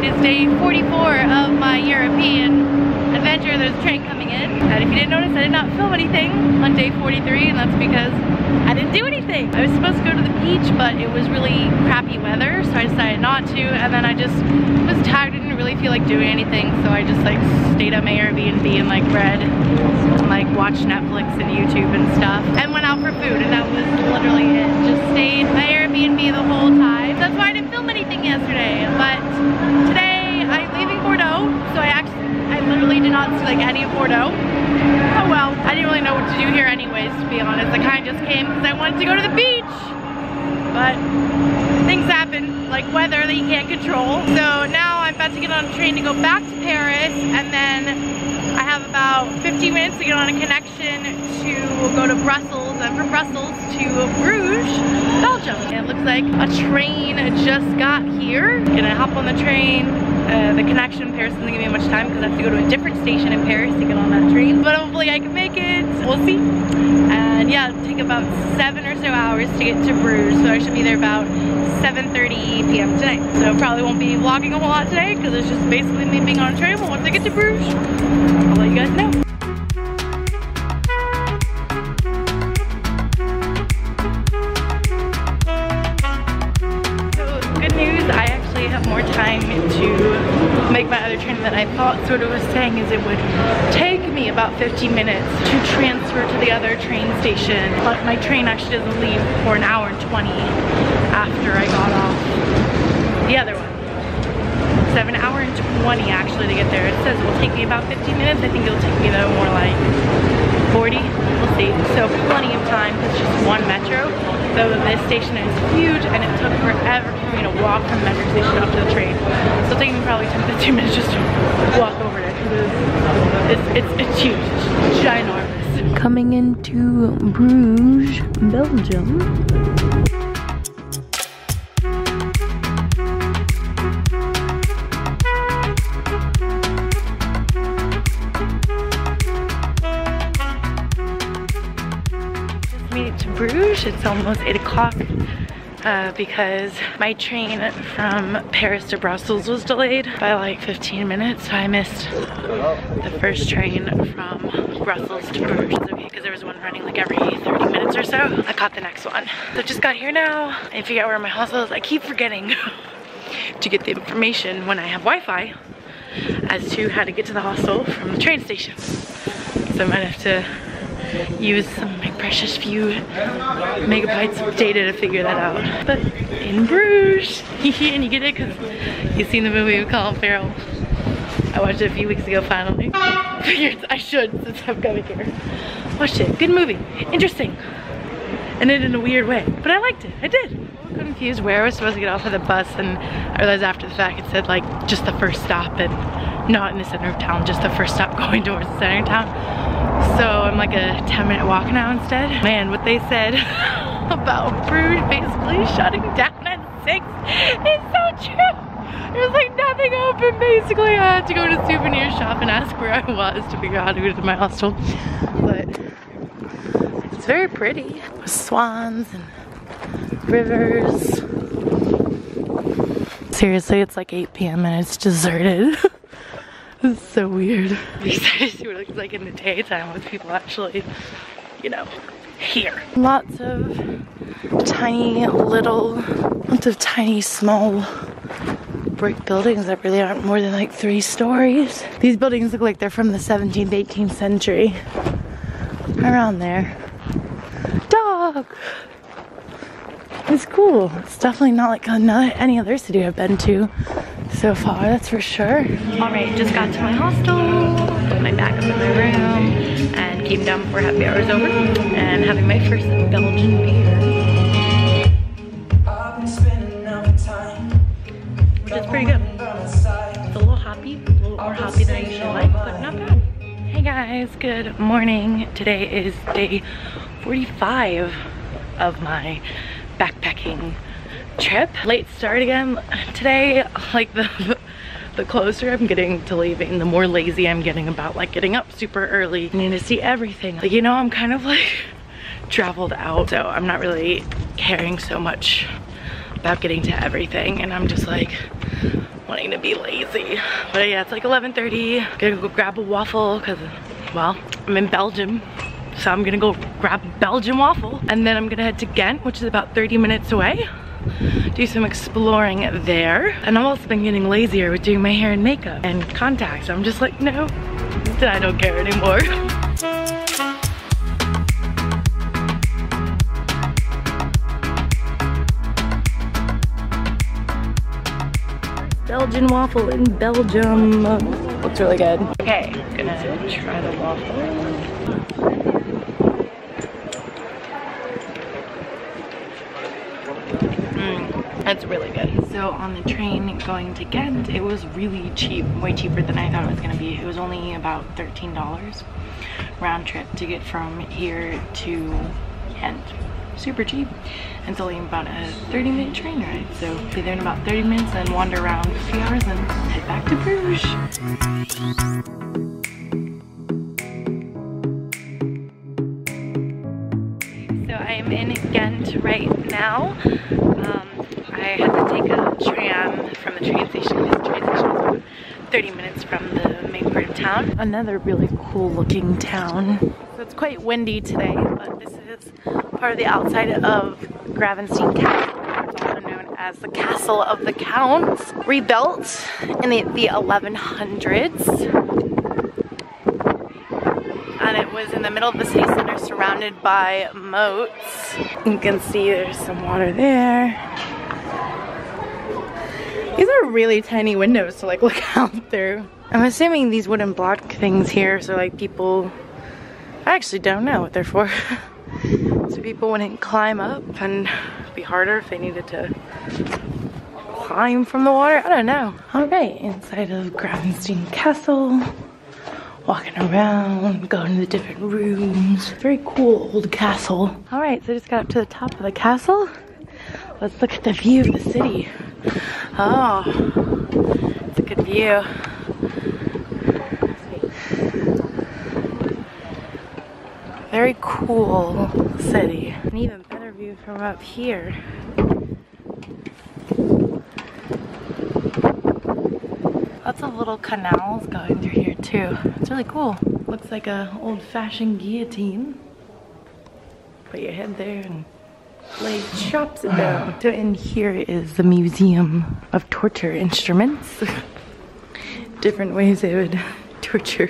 is day 44 of my European adventure. There's a train coming in, and if you didn't notice, I did not film anything on day 43, and that's because I didn't do anything. I was supposed to go to the beach, but it was really crappy weather, so I decided not to, and then I just was tired. I didn't really feel like doing anything, so I just like stayed at my Airbnb and like read and like watched Netflix and YouTube and stuff, and went out for food, and that was literally it. Just stayed at my Airbnb the whole time. That's why I didn't film anything yesterday, but today I'm leaving Bordeaux, so I literally did not see like any of Bordeaux. Oh well, I didn't really know what to do here anyways, to be honest. I kind of just came because I wanted to go to the beach, but things happen, like weather that you can't control. So now I'm about to get on a train to go back to Paris, and then I have about 15 minutes to get on a connection to go to Brussels, and from Brussels to Bruges, Belgium. And it looks like a train just got here. Gonna hop on the train. The connection in Paris doesn't give me much time because I have to go to a different station in Paris to get on that train. But hopefully I can make it. We'll see. And yeah, it'll take about 7 or so hours to get to Bruges. So I should be there about 7:30 p.m. today. So probably won't be vlogging a whole lot today because it's just basically me being on a train. But once I get to Bruges, I'll let you guys know. Have more time to make my other train than I thought. So what it was saying is it would take me about 15 minutes to transfer to the other train station, but my train actually doesn't leave for an hour and 20 after I got off the other one. So I have an hour and 20 actually to get there. It says it will take me about 15 minutes. I think it'll take me though more like 40. We'll see. So plenty of time. It's just one metro. So this station is huge, and it took forever for me to walk from the metro station up to the train. So it'll take me probably 10-15 minutes just to walk over it. It's huge. It's ginormous. Coming into Bruges, Belgium. Bruges. It's almost 8 o'clock because my train from Paris to Brussels was delayed by like 15 minutes, so I missed the first train from Brussels to Bruges. It's okay because there was one running like every 30 minutes or so. I caught the next one. So just got here now and figure out where my hostel is. I keep forgetting to get the information when I have Wi-Fi as to how to get to the hostel from the train station. So I might have to use some of my precious few megabytes of data to figure that out. But in Bruges, and you get it because you've seen the movie with Colin Farrell. I watched it a few weeks ago finally. Figured I should since I'm coming here. Watched it. Good movie. Interesting. And it in a weird way. But I liked it. I did. I was confused where I was supposed to get off of the bus, and I realized after the fact it said like just the first stop and not in the center of town, just the first stop going towards the center of town. So I'm like a 10-minute walk now instead. Man, what they said about Bruges basically shutting down at 6 is so true. There's like nothing open basically. I had to go to a souvenir shop and ask where I was to figure out how to go to my hostel. But it's very pretty with swans and rivers. Seriously, it's like 8 p.m. and it's deserted. This is so weird. I'm excited to see what it looks like in the daytime with people actually, you know, here. Lots of tiny small brick buildings that really aren't more than like 3 stories. These buildings look like they're from the 17th, 18th century. Around there. Dog! It's cool. It's definitely not like any other city I've been to so far, that's for sure. Alright, just got to my hostel, put my bag up in my room, and came down before happy hour is over, and having my first Belgian beer. Which is pretty good. It's a little hoppy, a little more hoppy than I usually like, but not bad. Hey guys, good morning. Today is day 45 of my backpacking trip. Late start again today. Like the closer I'm getting to leaving, the more lazy I'm getting about like getting up super early. I need to see everything. Like, you know, I'm kind of like traveled out, so I'm not really caring so much about getting to everything, and I'm just like wanting to be lazy. But yeah, it's like 11:30. Gonna go grab a waffle because, well, I'm in Belgium. So I'm gonna go grab a Belgian waffle. And then I'm gonna head to Ghent, which is about 30 minutes away. Do some exploring there. And I've also been getting lazier with doing my hair and makeup and contacts. I'm just like, no, I don't care anymore. Belgian waffle in Belgium. Looks really good. Okay, I'm gonna try the waffle. That's really good. So on the train going to Ghent, it was really cheap, way cheaper than I thought it was gonna be. It was only about $13 round trip to get from here to Ghent. Super cheap. And it's only about a 30-minute train ride. So be there in about 30 minutes and wander around for a few hours and head back to Bruges. So I am in Ghent right now. I had to take a tram from the train station. The train station is about 30 minutes from the main part of town. Another really cool looking town. So it's quite windy today, but this is part of the outside of Gravenstein Castle. It's also known as the Castle of the Counts. Rebuilt in the 1100s. And it was in the middle of the city center surrounded by moats. You can see there's some water there. These are really tiny windows to like look out through. I'm assuming these wooden block things here so like people, I actually don't know what they're for. So people wouldn't climb up and it'd be harder if they needed to climb from the water. I don't know. Alright, inside of Gravenstein Castle. Walking around, going to the different rooms. Very cool old castle. Alright, so I just got up to the top of the castle. Let's look at the view of the city. Oh, it's a good view. Very cool city. An even better view from up here. Lots of little canals going through here too. It's really cool. Looks like a old-fashioned guillotine. Put your head there and blade chops it down. So in here is the Museum of Torture Instruments. Different ways they would torture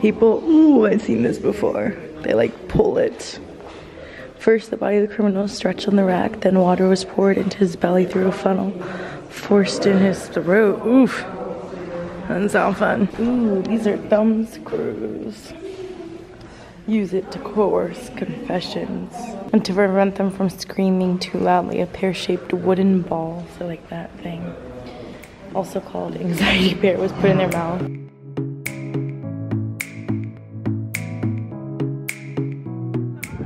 people. Ooh, I've seen this before. They like pull it. First, the body of the criminal was stretched on the rack, then water was poured into his belly through a funnel, forced in his throat. Oof. Doesn't sound fun. Ooh, these are thumb screws. Use it to coerce confessions and to prevent them from screaming too loudly. A pear-shaped wooden ball, so like that thing, also called anxiety pear, was put in their mouth.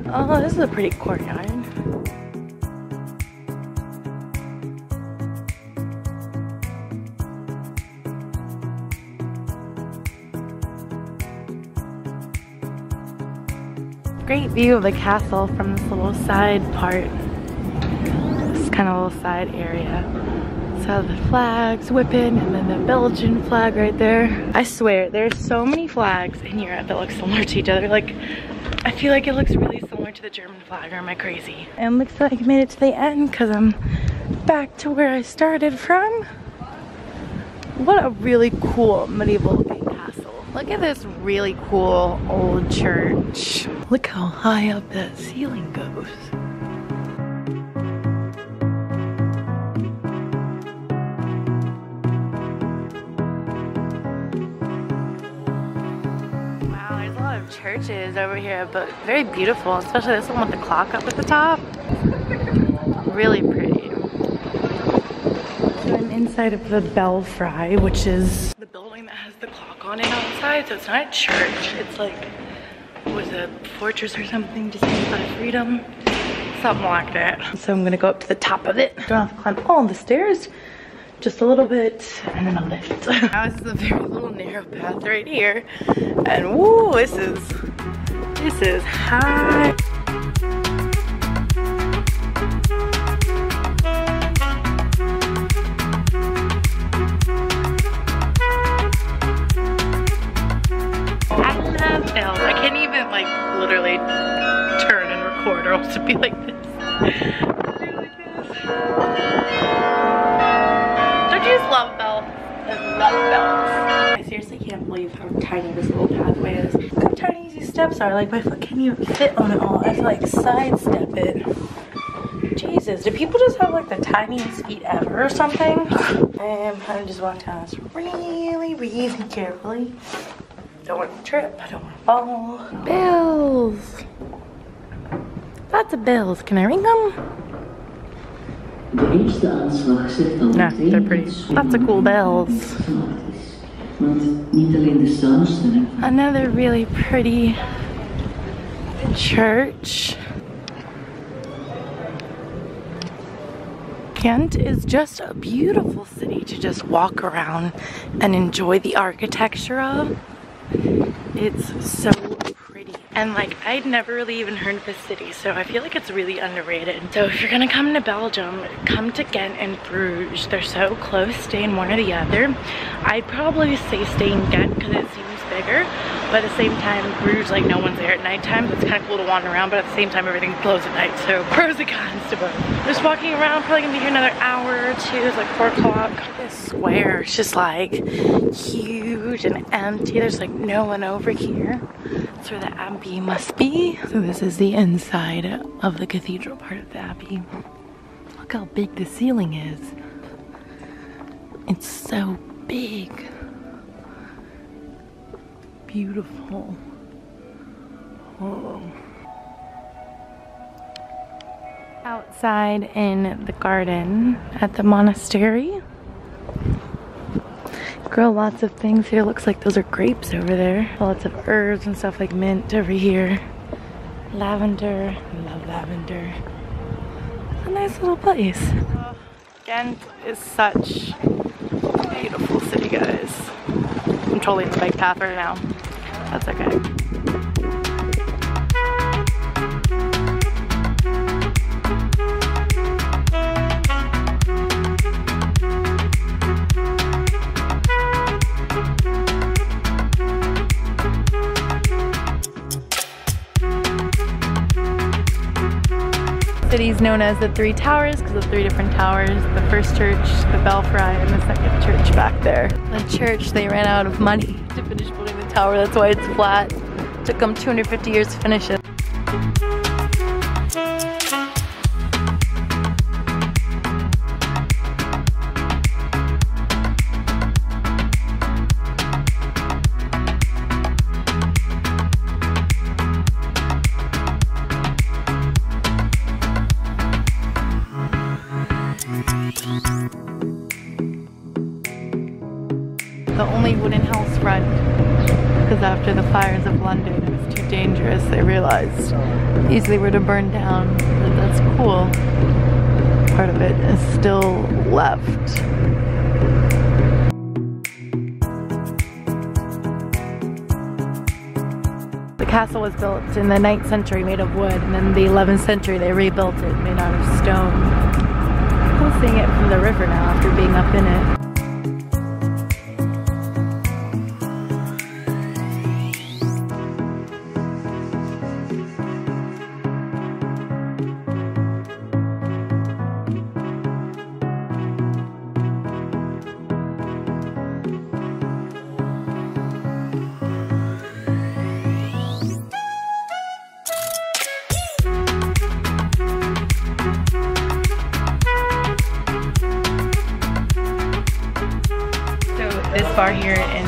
Oh, this is a pretty courtyard. Great view of the castle from this little side part. This kind of little side area. So the flags whipping and then the Belgian flag right there. I swear, there's so many flags in Europe that look similar to each other. Like, I feel like it looks really similar to the German flag, or am I crazy? And looks like I made it to the end because I'm back to where I started from. What a really cool medieval looking castle. Look at this really cool old church. Look how high up that ceiling goes. Wow, there's a lot of churches over here, but very beautiful, especially this one with the clock up at the top. Really pretty. So I'm inside of the Belfry, which is the building that has the clock on it outside. So it's not a church, it's like, was a fortress or something, just by freedom, something like that. So I'm gonna go up to the top of it. Don't have to climb all the stairs, just a little bit, and then a lift. Now this is a very little narrow path right here, and woo, this is high. corridors to be like this. Don't you just love bells? I love bells. I seriously can't believe how tiny this little pathway is. Look how tiny these steps are. Like my foot can't even fit on it all. I have to like sidestep it. Jesus, do people just have like the tiniest feet ever or something? I'm just walking down this really, really carefully. Don't want to trip, I don't want to fall. Bells! Lots of bells. Can I ring them? Nah, they're pretty. Lots of cool bells. Another really pretty church. Ghent is just a beautiful city to just walk around and enjoy the architecture of. It's so pretty. And like, I'd never really even heard of this city, so I feel like it's really underrated. So if you're gonna come to Belgium, come to Ghent and Bruges. They're so close, stay in one or the other. I'd probably say stay in Ghent because it seems bigger, but at the same time, Bruges, like no one's there at nighttime, so it's kind of cool to wander around, but at the same time, everything's closed at night, so pros and cons to both. Just walking around, probably gonna be here another hour or two. It's like 4 o'clock. This square is just like huge and empty. There's like no one over here. That's where the Abbey must be. So this is the inside of the cathedral part of the Abbey. Look how big the ceiling is. It's so big. Beautiful. Oh. Outside in the garden at the monastery. Grow lots of things here. Looks like those are grapes over there. Lots of herbs and stuff like mint over here. Lavender. I love lavender. It's a nice little place. Oh, Ghent is such a beautiful city, guys. I'm totally in the bike path right now. That's okay. City is known as the Three Towers because of 3 different towers. The first church, the Belfry, and the second church back there. The church, they ran out of money to finish building the tower. That's why it's flat. Took them 250 years to finish it. The only wooden house front, because after the fires of London it was too dangerous, they realized easily were to burn down, but that's cool. Part of it is still left. The castle was built in the 9th century made of wood, and then the 11th century they rebuilt it made out of stone. Cool seeing it from the river now after being up in it. This bar here in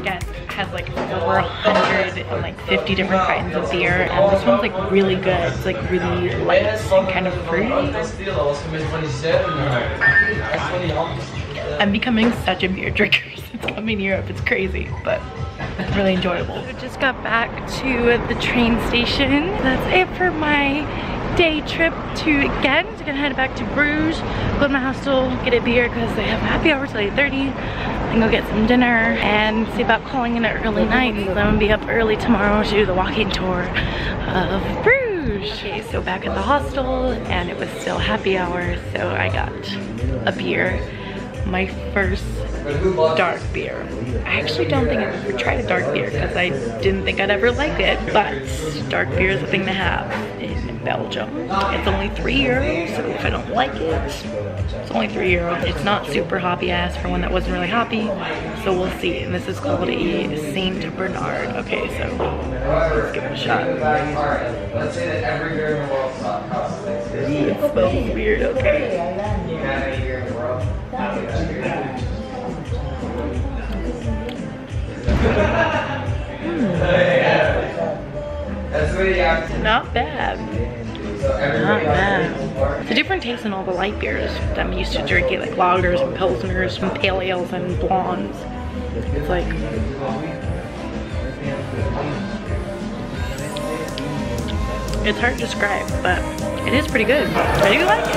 Ghent has like over 150 different kinds of beer, and this one's like really good. It's like really light and kind of fruity. I'm becoming such a beer drinker since coming to Europe. It's crazy, but really enjoyable. So just got back to the train station. That's it for my day trip to Ghent. I'm gonna head back to Bruges, go to my hostel, get a beer because they have happy hour till 8:30, and go get some dinner and see about calling in an early night. So I'm gonna be up early tomorrow to do the walking tour of Bruges. Okay, so back at the hostel, and it was still happy hour, so I got a beer. my first dark beer. I actually don't think I've ever tried a dark beer because I didn't think I'd ever like it, but dark beer is a thing to have in Belgium. It's only €3, so if I don't like it, it's only €3. It's not super hoppy. I asked for one that wasn't really hoppy, so we'll see. And this is called a Saint Bernard. Okay, so let's give it a shot. Let's say that every beer in the world costs It smells weird, okay. Not bad. Not bad. It's a different taste than all the light beers that I'm used to drinking, like lagers and pilsners and pale ales and blondes. It's like, it's hard to describe, but it is pretty good. I do like it.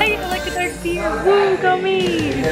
Hey, I like a dark beer. Woo, go me!